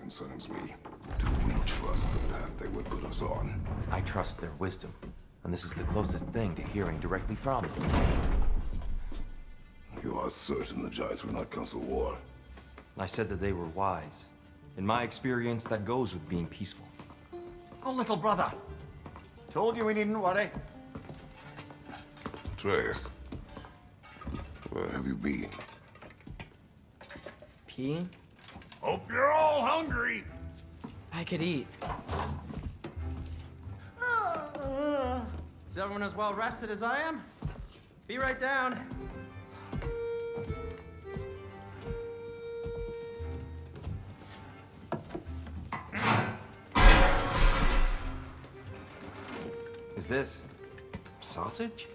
concerns me. Do we trust the path they would put us on? I trust their wisdom, and this is the closest thing to hearing directly from them. You are certain the giants were not Council War? I said that they were wise. In my experience, that goes with being peaceful. Oh, little brother. Told you we needn't worry. Atreus, where have you been? Peeing? Hope you're all hungry. I could eat. Is everyone as well rested as I am? Be right down. Is this sausage?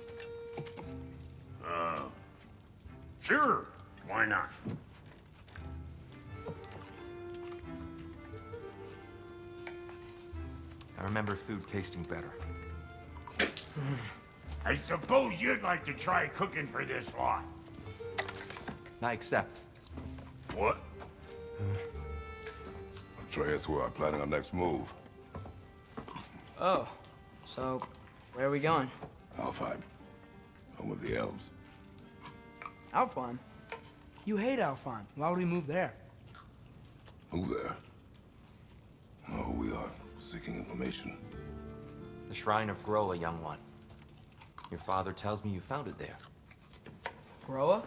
Sure, why not? I remember food tasting better. I suppose you'd like to try cooking for this lot. I accept. What? Atreus, we are planning our next move. Oh, so where are we going? Alfheim, home of the elves. Alfheim? You hate Alfheim. Why would we move there? Move there? No, we are seeking information. The Shrine of Groa, young one. Your father tells me you found it there. Groa?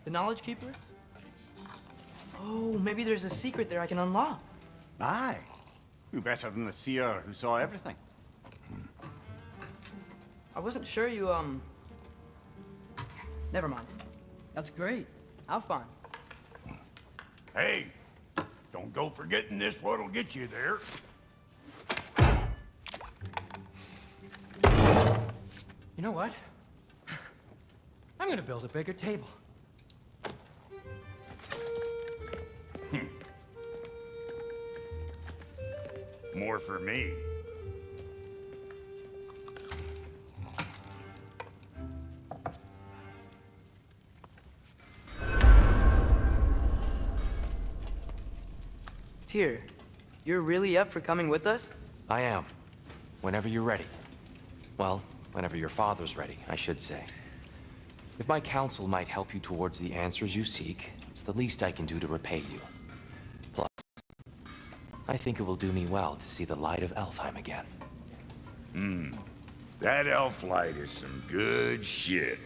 The Knowledge Keeper? Oh, maybe there's a secret there I can unlock. Aye. Who better than the seer who saw everything? I wasn't sure you, Never mind. That's great. Alfheim. Hey, don't go forgetting this what'll get you there. You know what? I'm gonna build a bigger table. More for me. Tyr, you're really up for coming with us? I am. Whenever you're ready. Well, whenever your father's ready, I should say. If my counsel might help you towards the answers you seek, it's the least I can do to repay you. Plus, I think it will do me well to see the light of Alfheim again. That elf light is some good shit.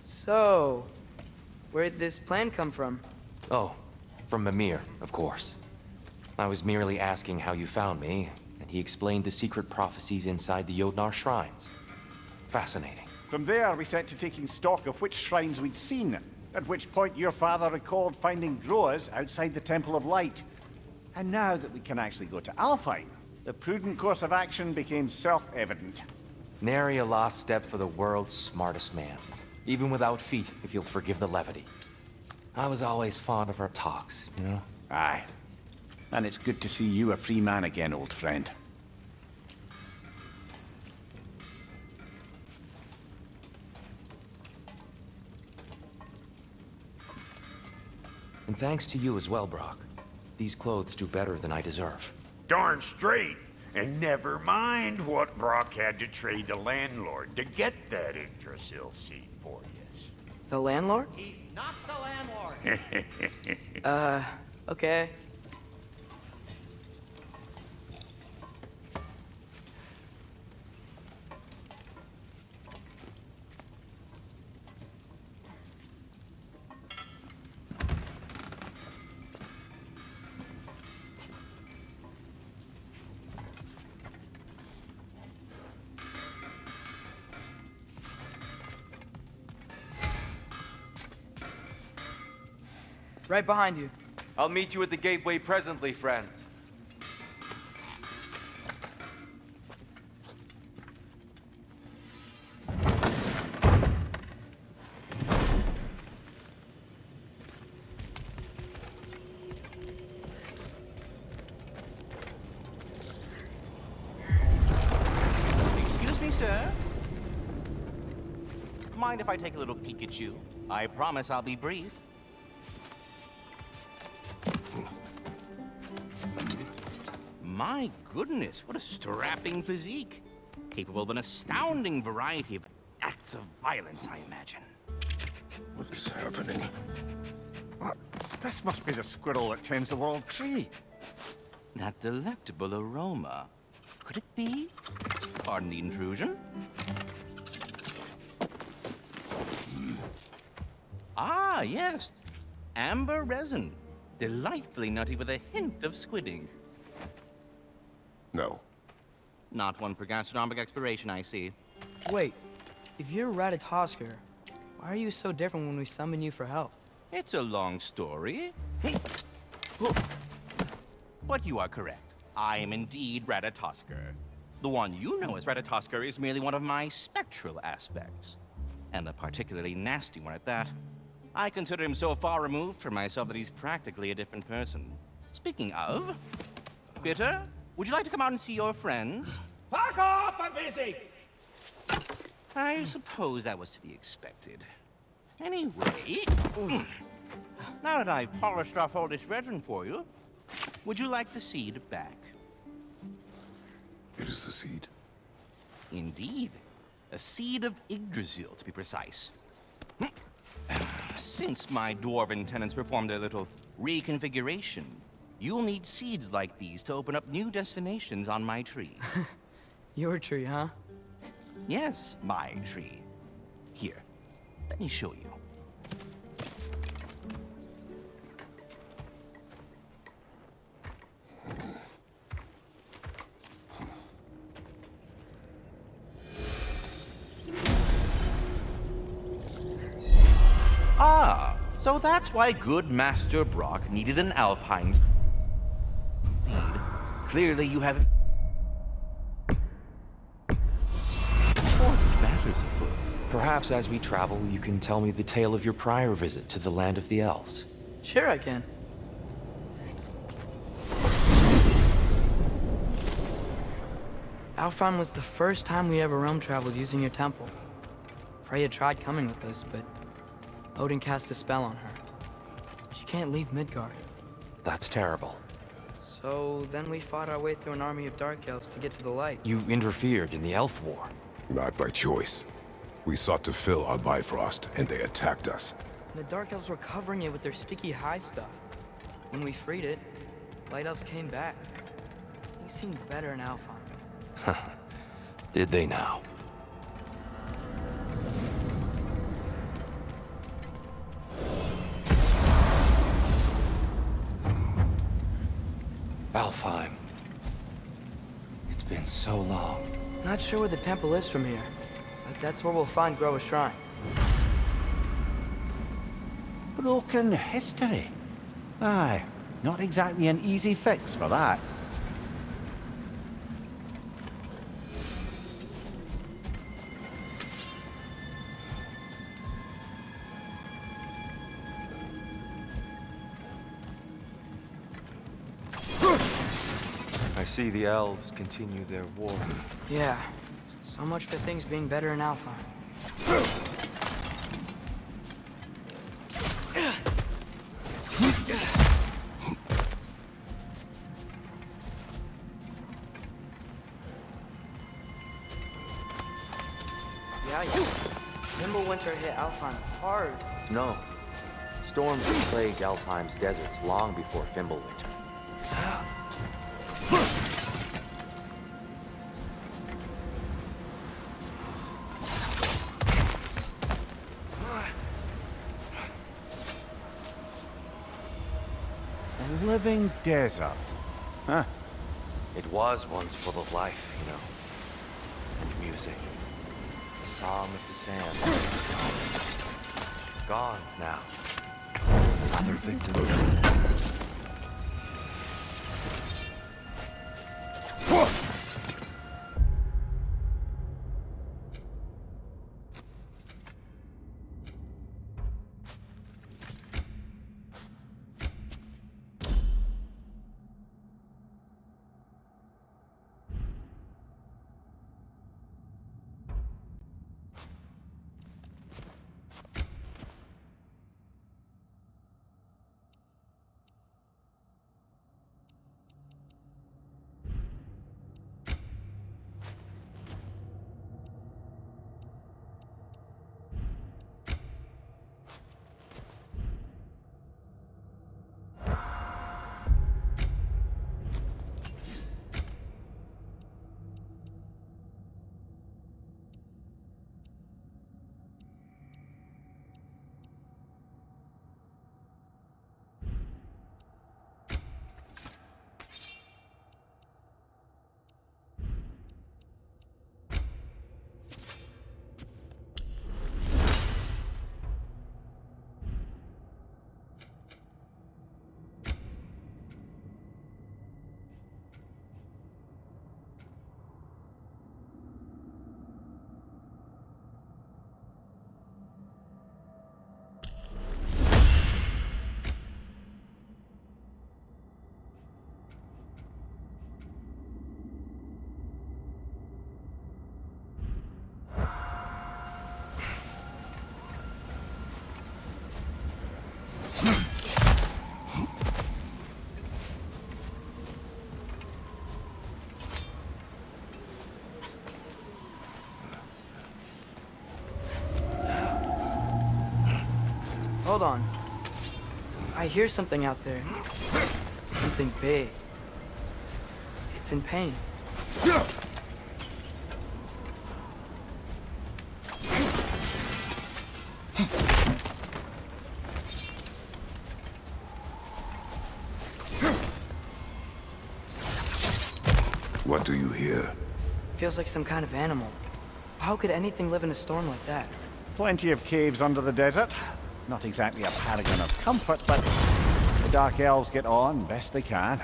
So, where'd this plan come from? Oh, from Mimir, of course. I was merely asking how you found me, and he explained the secret prophecies inside the Jotnar shrines. Fascinating. From there, we set to taking stock of which shrines we'd seen, at which point your father recalled finding Groas outside the Temple of Light. And now that we can actually go to Alfheim, the prudent course of action became self-evident. Nary a lost step for the world's smartest man. Even without feet, if you'll forgive the levity. I was always fond of our talks, you know? Aye. And it's good to see you a free man again, old friend. And thanks to you as well, Brok. These clothes do better than I deserve. Darn straight. And never mind what Brok had to trade the landlord to get that Yggdrasil seat for you. The landlord? He's not the landlord. Okay. Right behind you. I'll meet you at the gateway presently, friends. sir? Mind if I take a little peek at you? I promise I'll be brief. My goodness, what a strapping physique. Capable of an astounding variety of acts of violence, I imagine. What is happening? What? This must be the squirrel that tends the world tree. That delectable aroma. Could it be? Pardon the intrusion. Ah, yes. Amber resin. Delightfully nutty with a hint of squidding. No. Not one for gastronomic exploration, I see. Wait, if you're Ratatoskr, why are you so different when we summon you for help? It's a long story. But you are correct. I am indeed Ratatoskr. The one you know as Ratatoskr is merely one of my spectral aspects. And a particularly nasty one at that. I consider him so far removed from myself that he's practically a different person. Speaking of... Bitter, would you like to come out and see your friends? Fuck off! I'm busy! I suppose that was to be expected. Anyway... Now that I've polished off all this resin for you, would you like the seed back? It is the seed. Indeed. A seed of Yggdrasil, to be precise. Since my dwarven tenants performed their little reconfiguration, you'll need seeds like these to open up new destinations on my tree. Your tree, huh? Yes, my tree. Here, let me show you. Ah, so that's why good Master Brok needed an Alfheim seed. Clearly you haven't... What matters afoot? Perhaps as we travel, you can tell me the tale of your prior visit to the land of the elves. Sure I can. Alfheim was the first time we ever realm traveled using your temple. Freya tried coming with us, but Odin cast a spell on her. She can't leave Midgard. That's terrible. So then we fought our way through an army of dark elves to get to the light. You interfered in the elf war. Not by choice. We sought to fill our Bifrost, and they attacked us. The dark elves were covering it with their sticky hive stuff. When we freed it, light elves came back. They seemed better in Alfheim. Did they now? Alfheim. It's been so long. Not sure where the temple is from here, but that's where we'll find Groa's shrine. Broken history. Aye, not exactly an easy fix for that. I see the elves continue their war. Yeah, so much for things being better in Alfheim. Yeah, Fimbulwinter hit Alfheim hard. No. Storms plagued Alfheim's deserts long before Fimbulwinter. A living desert. Huh. It was once full of life, you know. And music. The song of the sand. Gone now. Another victim. Hold on. I hear something out there. Something big. It's in pain. What do you hear? Feels like some kind of animal. How could anything live in a storm like that? Plenty of caves under the desert. Not exactly a paragon of comfort, but the Dark Elves get on best they can.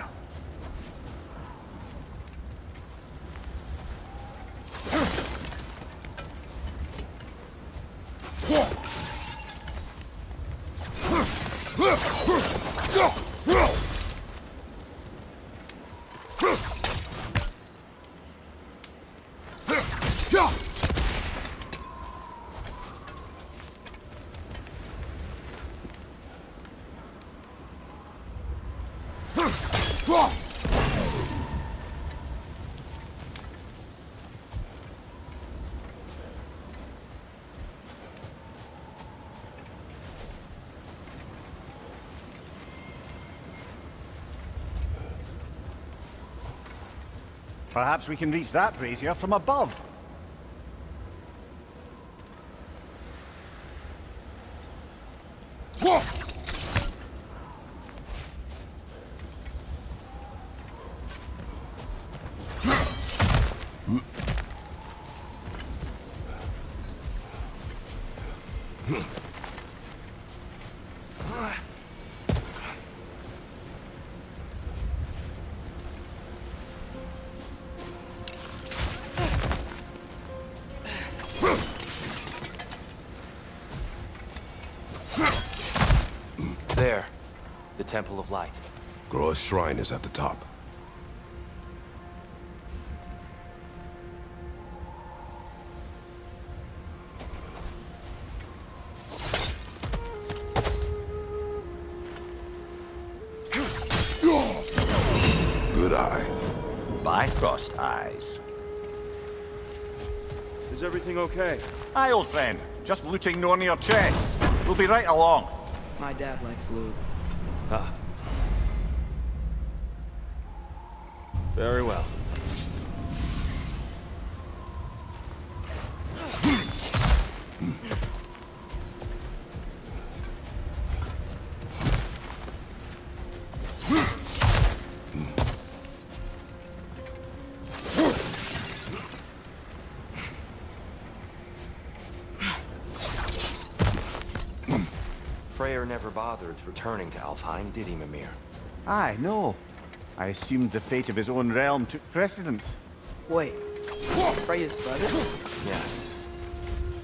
Perhaps we can reach that brazier from above. There. The Temple of Light. Groa's shrine is at the top. Good eye. Bifrost eyes. Is everything okay? Aye, old friend. Just looting no near chests. We'll be right along. My dad likes loot. Ah. Very well. Freya never bothered returning to Alfheim, did he, Mimir? Aye, no. I assumed the fate of his own realm took precedence. Wait. Freya's brother? Yes.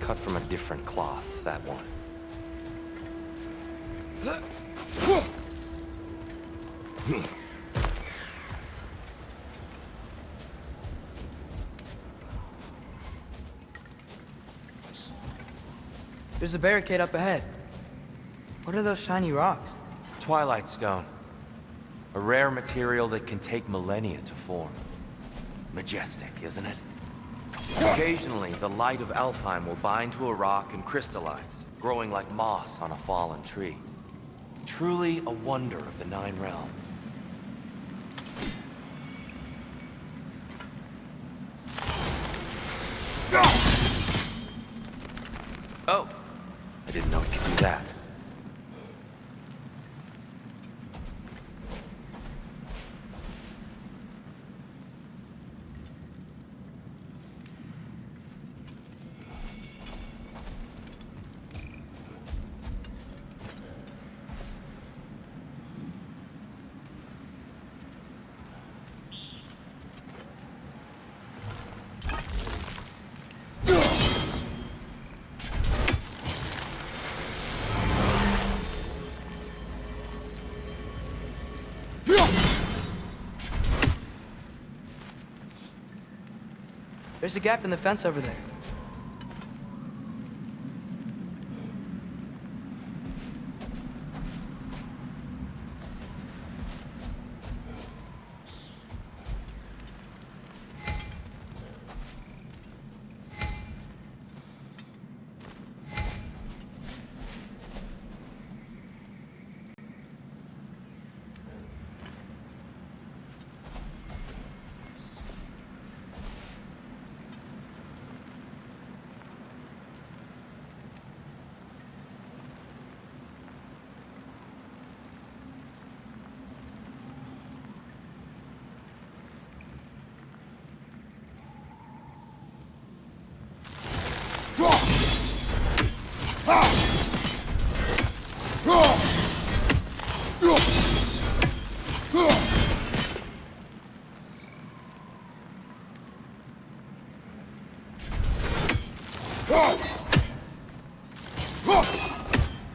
Cut from a different cloth, that one. There's a barricade up ahead. What are those shiny rocks? Twilight Stone. A rare material that can take millennia to form. Majestic, isn't it? Occasionally, the light of Alfheim will bind to a rock and crystallize, growing like moss on a fallen tree. Truly a wonder of the Nine Realms. Oh! I didn't know it could do that. There's a gap in the fence over there.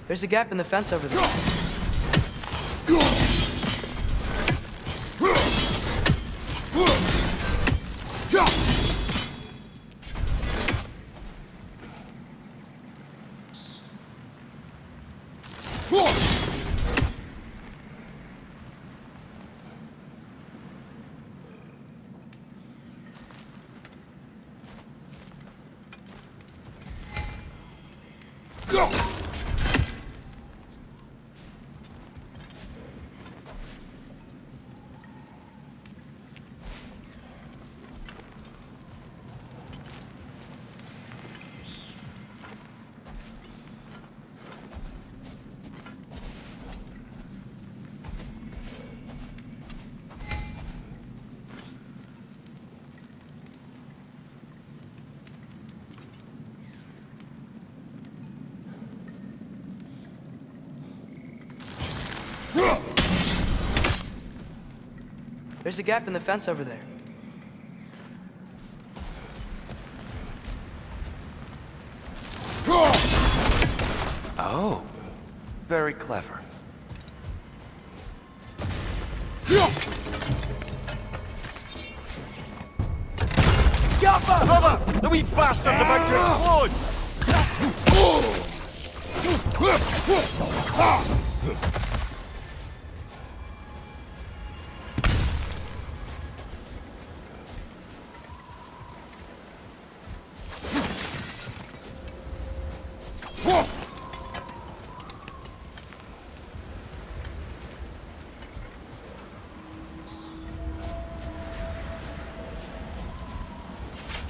There's a gap in the fence over there. There's a gap in the fence over there. Oh, very clever. Brother! The wee bastard's about to explode!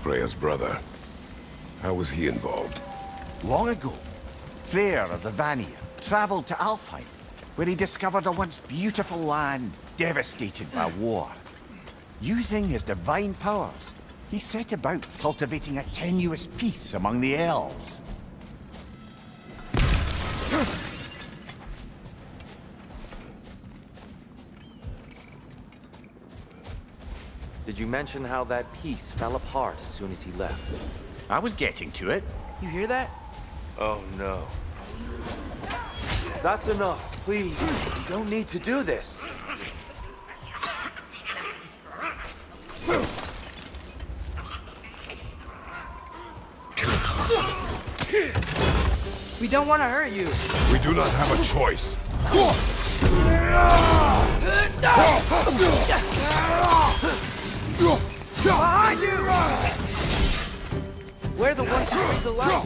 Freya's brother. How was he involved? Long ago, Freyr of the Vanir traveled to Alfheim, where he discovered a once beautiful land devastated by war. Using his divine powers, he set about cultivating a tenuous peace among the elves. Did you mention how that piece fell apart as soon as he left? I was getting to it. You hear that? Oh no. That's enough, please. You don't need to do this. We don't want to hurt you. We do not have a choice. Behind you! We're the ones who bring the light.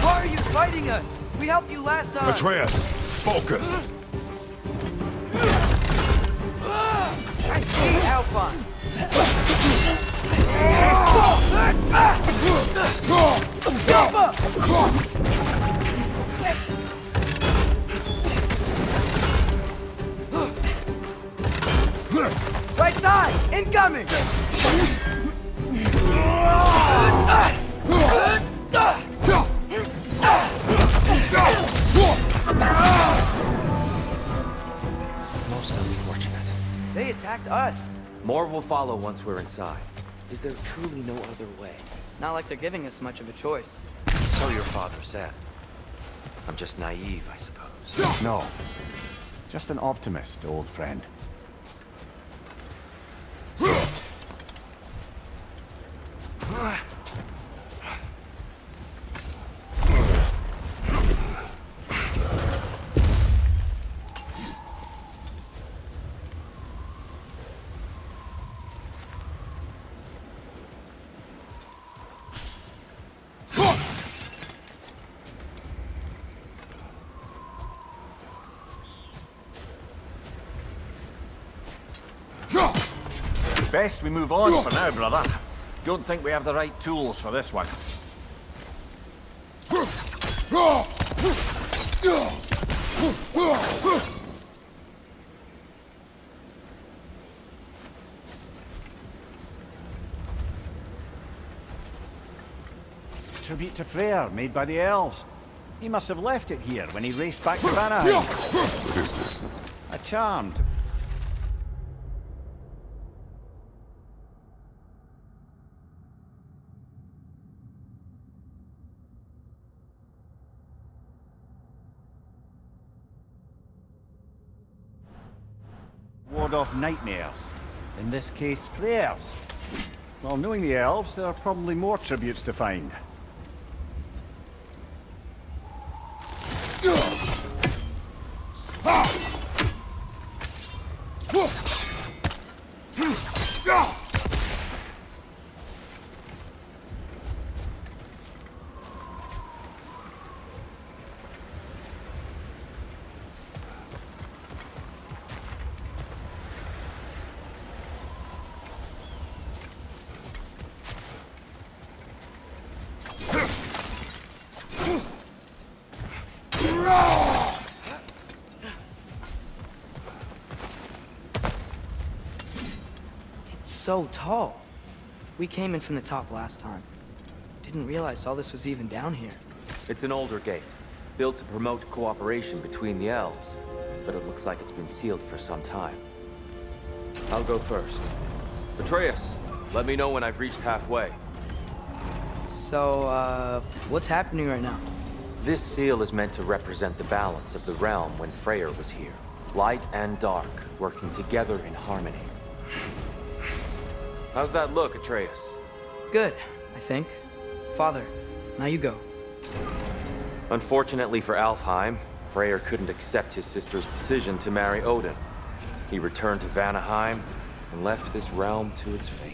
Why are you fighting us? We helped you last time. Atreus, focus. I hate Alfheim. Right side! Incoming! Most unfortunate. They attacked us. More will follow once we're inside. Is there truly no other way? Not like they're giving us much of a choice. So your father said. I'm just naive, I suppose. No. Just an optimist, old friend. Best we move on for now, brother. Don't think we have the right tools for this one. tribute to Freya made by the elves. He must have left it here when he raced back to Vanaheim. What is this? A charm to... ward off nightmares. In this case, Freya's. Well, knowing the elves, there are probably more tributes to find. So tall. We came in from the top last time. Didn't realize all this was even down here. It's an older gate, built to promote cooperation between the elves, but it looks like it's been sealed for some time. I'll go first. Atreus, let me know when I've reached halfway. So, what's happening right now? This seal is meant to represent the balance of the realm when Freyr was here. Light and dark, working together in harmony. How's that look, Atreus? Good, I think. Father, now you go. Unfortunately for Alfheim, Freyr couldn't accept his sister's decision to marry Odin. He returned to Vanaheim and left this realm to its fate.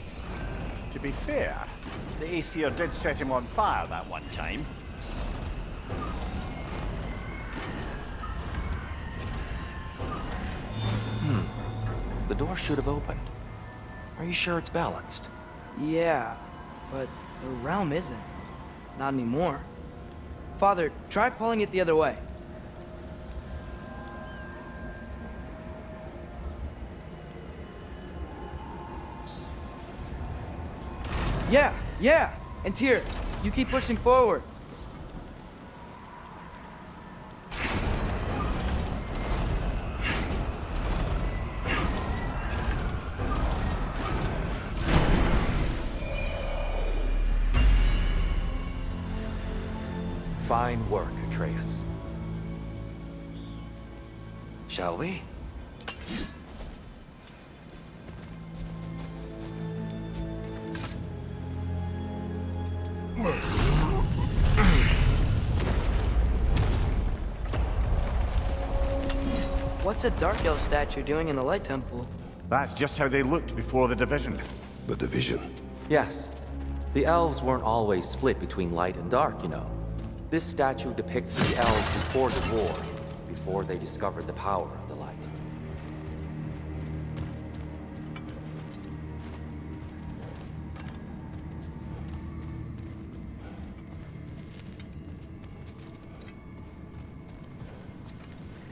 To be fair, the Æsir did set him on fire that one time. The door should have opened. Are you sure it's balanced? Yeah, but the realm isn't. Not anymore. Father, try pulling it the other way. Yeah! And Tyr, you keep pushing forward. Fine work, Atreus. Shall we? What's a Dark Elf statue doing in the Light Temple? That's just how they looked before the division. The division. Yes. The elves weren't always split between light and dark, you know. This statue depicts the elves before the war, before they discovered the power of the light.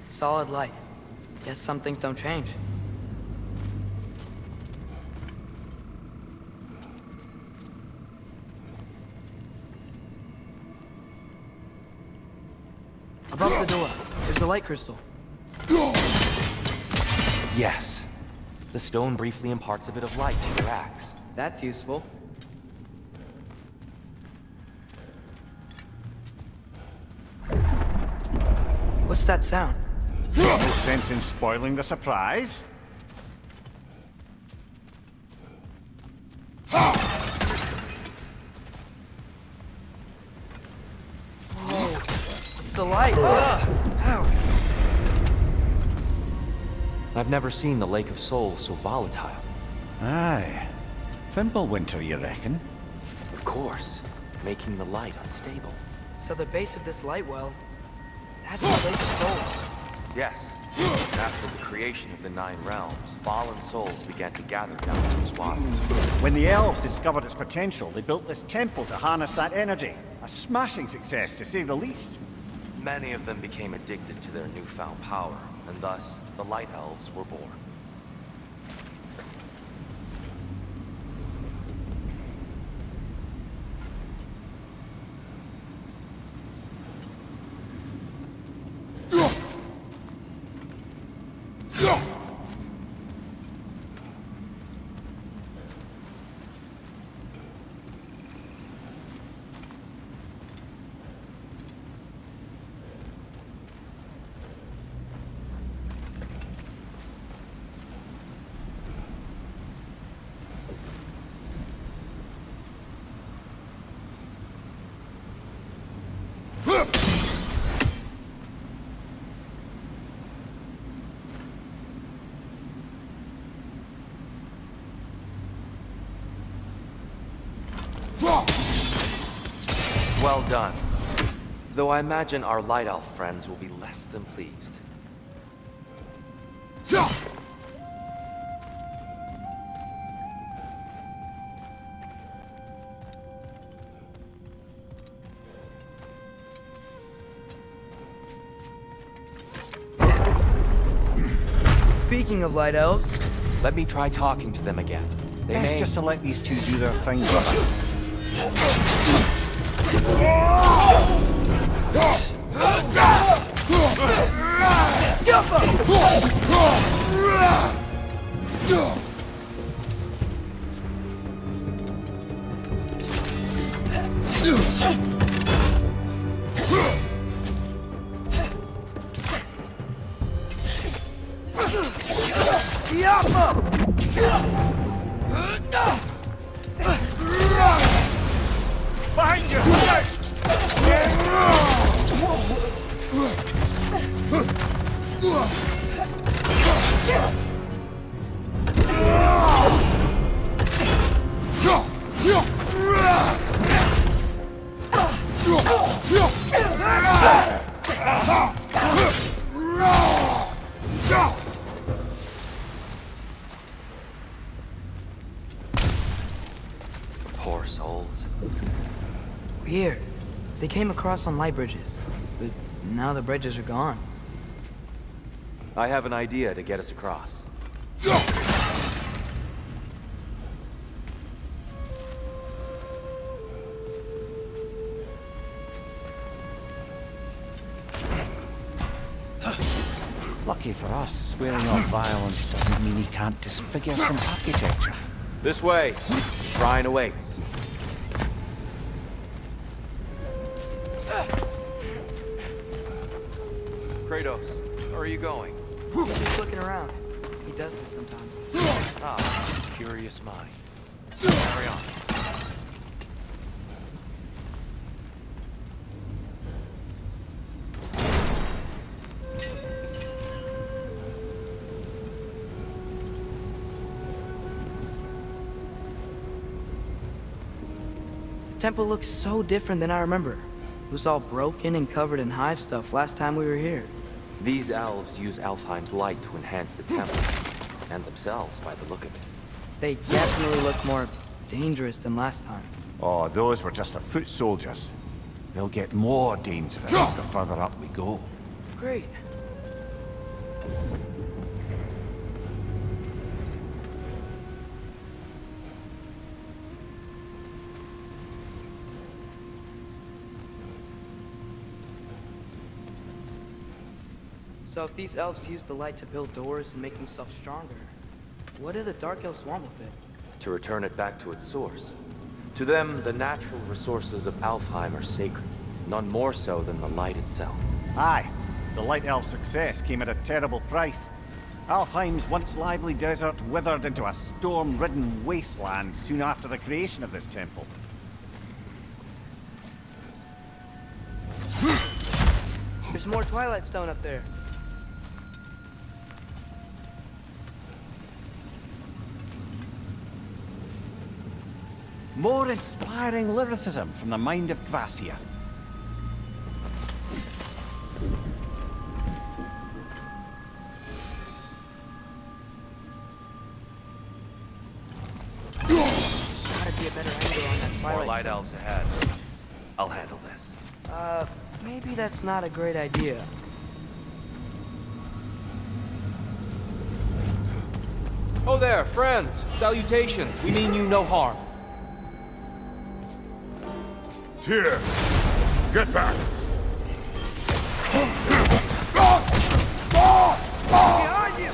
Solid light. Guess some things don't change. Above the door, there's a light crystal. Yes. The stone briefly imparts a bit of light to your axe. That's useful. What's that sound? No sense in spoiling the surprise. It's the light! Ow! I've never seen the Lake of Souls so volatile. Aye. Fimbulwinter, you reckon? Of course, making the light unstable. So the base of this light well, that's the Lake of Souls. Yes. After the creation of the Nine Realms, fallen souls began to gather down those waters. When the elves discovered its potential, they built this temple to harness that energy. A smashing success, to say the least. Many of them became addicted to their newfound power, and thus, the Light Elves were born. Well done. Though I imagine our Light Elf friends will be less than pleased. Speaking of light elves, Let me try talking to them again. They Best may... just to let these two do their thing, brother. Behind you! Poor souls. weird. They came across on light bridges, but now the bridges are gone. I have an idea to get us across. Lucky for us, swearing off violence doesn't mean he can't disfigure some architecture. This way. Shrine awaits. Kratos, where are you going? Just looking around. He does this sometimes. Ah, curious mind. Carry on. The temple looks so different than I remember. It was all broken and covered in hive stuff last time we were here. These elves use Alfheim's light to enhance the temple, and themselves by the look of it. They definitely look more dangerous than last time. Oh, those were just the foot soldiers. They'll get more dangerous the further up we go. Great. So if these elves use the light to build doors and make themselves stronger, what do the Dark Elves want with it? To return it back to its source. To them, the natural resources of Alfheim are sacred, none more so than the light itself. Aye, the Light Elf success came at a terrible price. Alfheim's once lively desert withered into a storm-ridden wasteland soon after the creation of this temple. There's more Twilight Stone up there. More inspiring lyricism from the mind of Kvasir. Gotta be a better angle on that More Twilight light Stone. elves ahead. I'll handle this. Maybe that's not a great idea. Oh there, friends! Salutations! We mean you no harm. Tyr, get back! Behind you!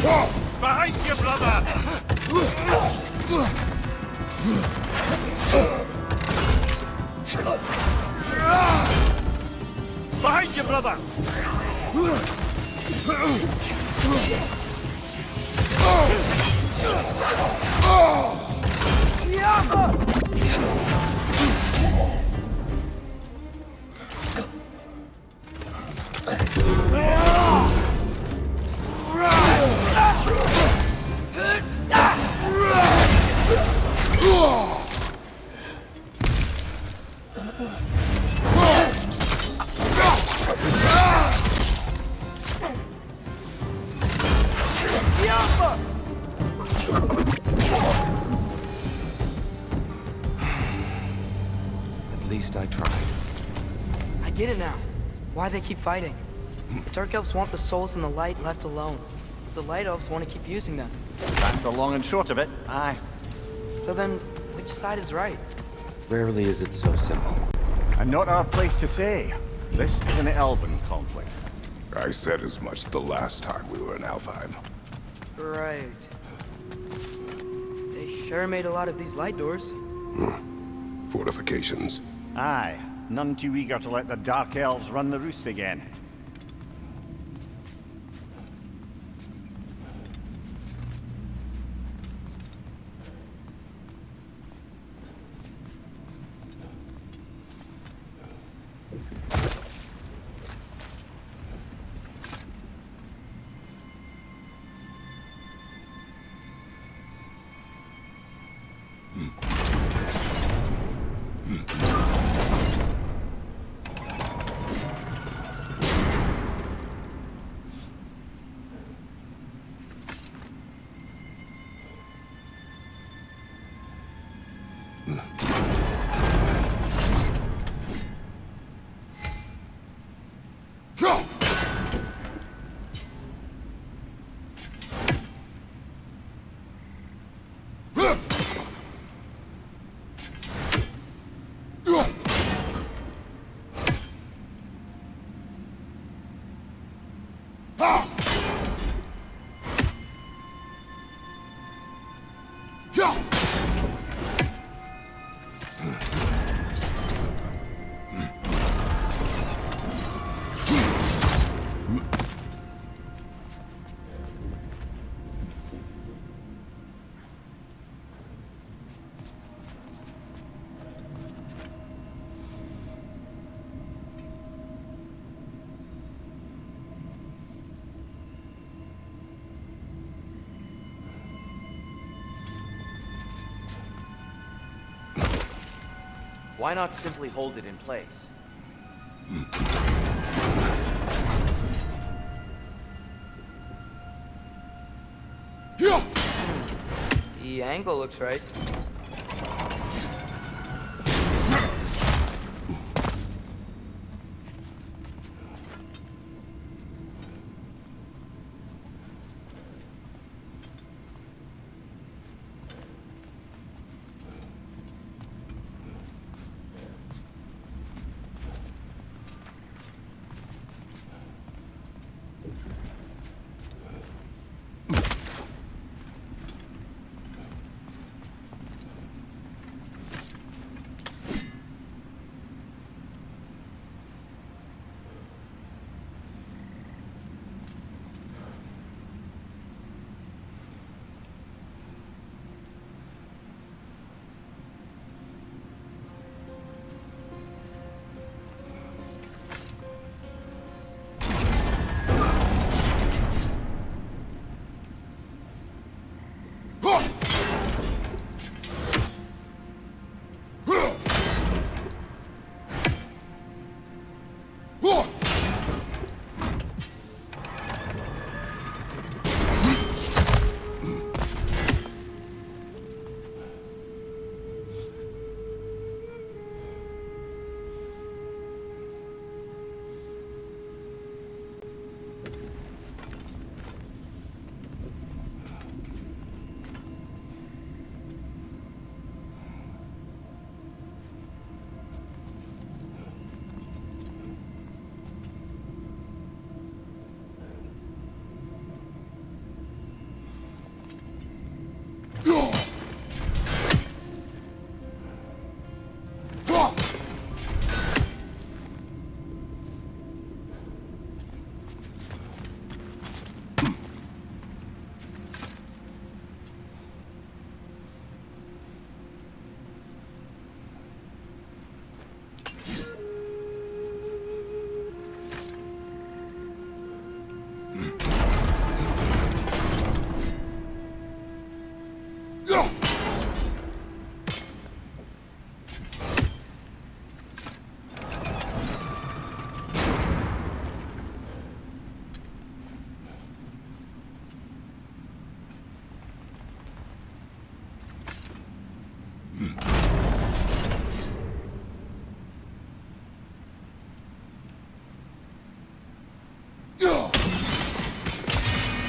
Behind you, brother! Behind you, brother! At least I tried. I get it now. Why they keep fighting. The Dark Elves want the souls in the light left alone. The Light Elves want to keep using them. That's the long and short of it. Aye. So then, which side is right? Rarely is it so simple. And not our place to say. This is an elven conflict. I said as much the last time we were in Alfheim. Right. They sure made a lot of these light doors. Fortifications. Aye. None too eager to let the Dark Elves run the roost again. Why not simply hold it in place? The angle looks right.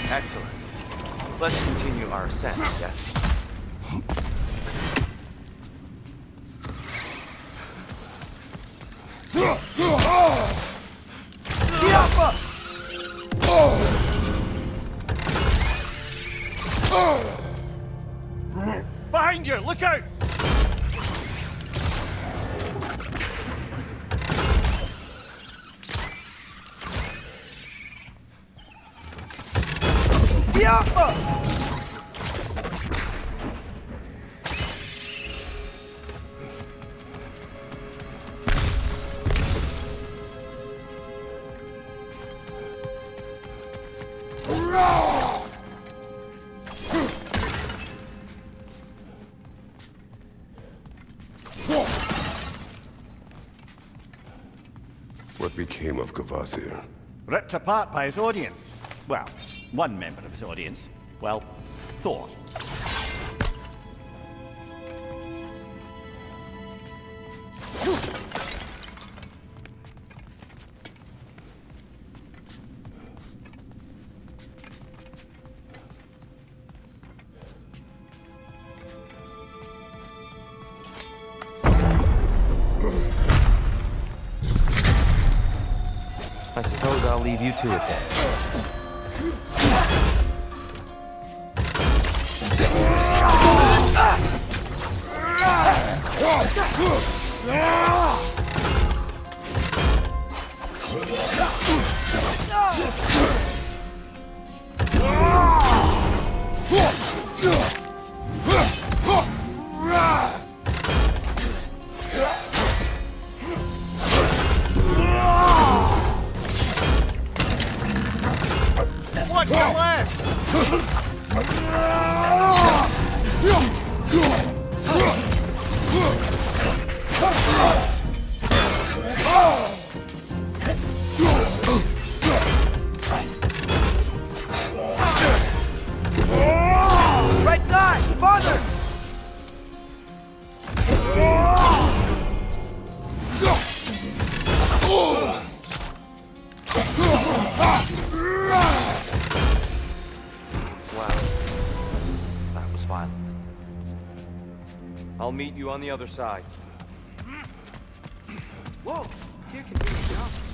Excellent. Let's continue our ascent, yes? Behind you! Look out! What became of Kvasir? Ripped apart by his audience. Well, one member of his audience. Well, Thor. I suppose I'll leave you to it then. Watch your left! Right side! Farther! That was violent. I'll meet you on the other side. Whoa! Here can be a jump.